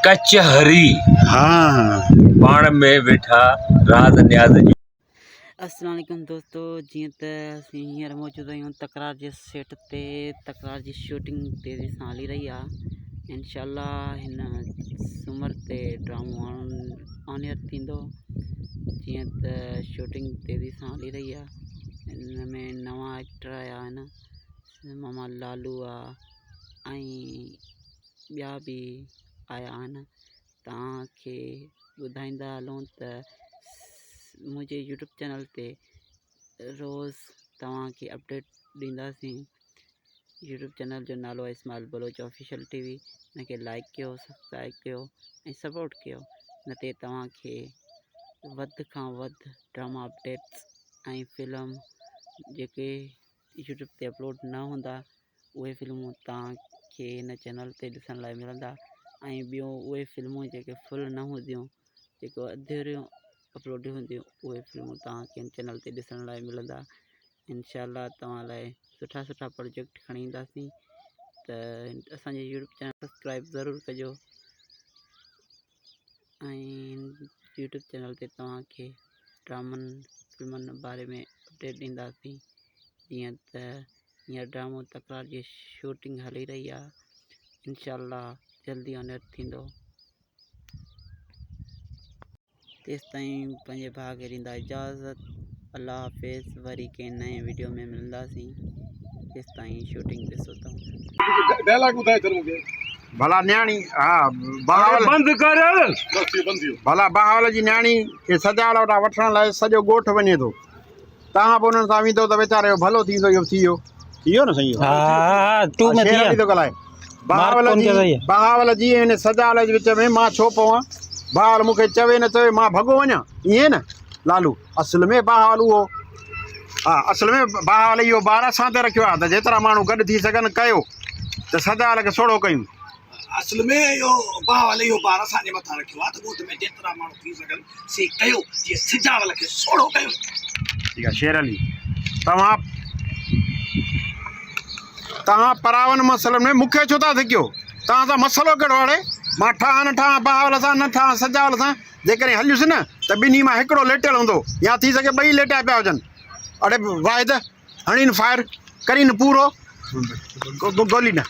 कचहरी हाँ पाण में वेठा राज न्याज जी। अस्सलाम वालेकुम दोस्तों, जीअं त असीं हींअर मौजूदु आहियूं तकरार जे सेट ते। तकरार जी शूटिंग तेज़ी सां हली रही आहे। इंशाअल्लाह हिन सूमर ते ड्रामो ऑन एयर थींदो। जीअं त शूटिंग तेज़ी सां हली रही आहे। हिन में नवां एक्टर आया आहिनि, मामा लालू आहे ऐं ॿिया बि आया आहिनि। तव्हांखे ॿुधाईंदा हलूं त मुझे यूट्यूब चैनल ते रोज़ तव्हांखे अपडेट ॾींदासीं। यूट्यूब चैनल जो नालो आहे इस्माइल बलोच ऑफिशियल टीवी। हिनखे लाइक कयो, सब्सक्राइब कयो ऐं सपोर्ट कयो। न ते तव्हांखे वधि खां वधि ड्रामा अपडेट्स ऐं फिल्म जेके यूट्यूब ते अपलोड न हूंदा उहे फिल्मूं तव्हांखे हिन चैनल ते ॾिसण लाइ मिलंदा। ऐं ॿियूं उहे फिल्मूं जेके फुल न हूंदियूं, जेको अधूरियूं अपलोड हूंदियूं, उहे फिल्मूं तव्हांखे हिन चैनल ते ॾिसण लाइ मिलंदा। इंशाअल्लाह तव्हां लाइ सुठा सुठा प्रोजेक्ट खणी ईंदासीं। त असांजे यूट्यूब चैनल सब्सक्राइब ज़रूरु कजो ऐं यूट्यूब चैनल ते तव्हांखे ड्रामनि फिल्मनि बारे में अपडेट ॾींदासीं। जीअं त हींअर ड्रामो तकरार जी शूटिंग हली रही आहे। इंशाअल्लाह जल्दी ऑन एयर थींदो। तेसिताईं पंहिंजे भाउ खे ॾींदा इजाज़त। अल्लाह हाफ़िज़। वरी कंहिं नए वीडियो में मिलंदासीं। तेसिताईं शूटिंग ॾिसो तव्हां। भला न्याणी हाँ बहावल बंद कर। भला बहावल जी न्याणी खे सजावट वटां वठण लाइ सॼो ॻोठ वञे थो। तव्हां बि उन्हनि सां वेंदो त वीचारे जो भलो थींदो। इहो थी वियो न सही। शेर अली थो ॻाल्हाए। बहावल जी हिन सजावल जे विच में मां छो पवां? बहावल मूंखे चवे न चवे मां भॻो वञा? ईअं न लालू, असल में बहावल उहो हा असल में बहावल इहो ॿार असां ते रखियो आहे त जेतिरा माण्हू गॾु थी सघनि कयो त सजावल खे सोढ़ो कयूं। असल में इहो बहावल इहो ॿार असांजे मथां रखियो आहे त ॻोठ में जेतिरा माण्हू थी सघनि से कयो, जीअं सिजावल खे सोढ़ो कयो। ठीकु आहे शेर अली, तव्हां परावन मसइलनि में मूंखे छो था धिकियो? तव्हां सां मसइलो कहिड़ो हाणे? मां ठहां न ठहां बहावल सां, न ठहां सजावल सां, जेकॾहिं हलियुसि न त ॿिन्ही मां हिकिड़ो लेटियल हूंदो या थी सघे ॿई लेटिया पिया हुजनि। अड़े वाहिद हणीनि फायर करीनि पूरो गोली न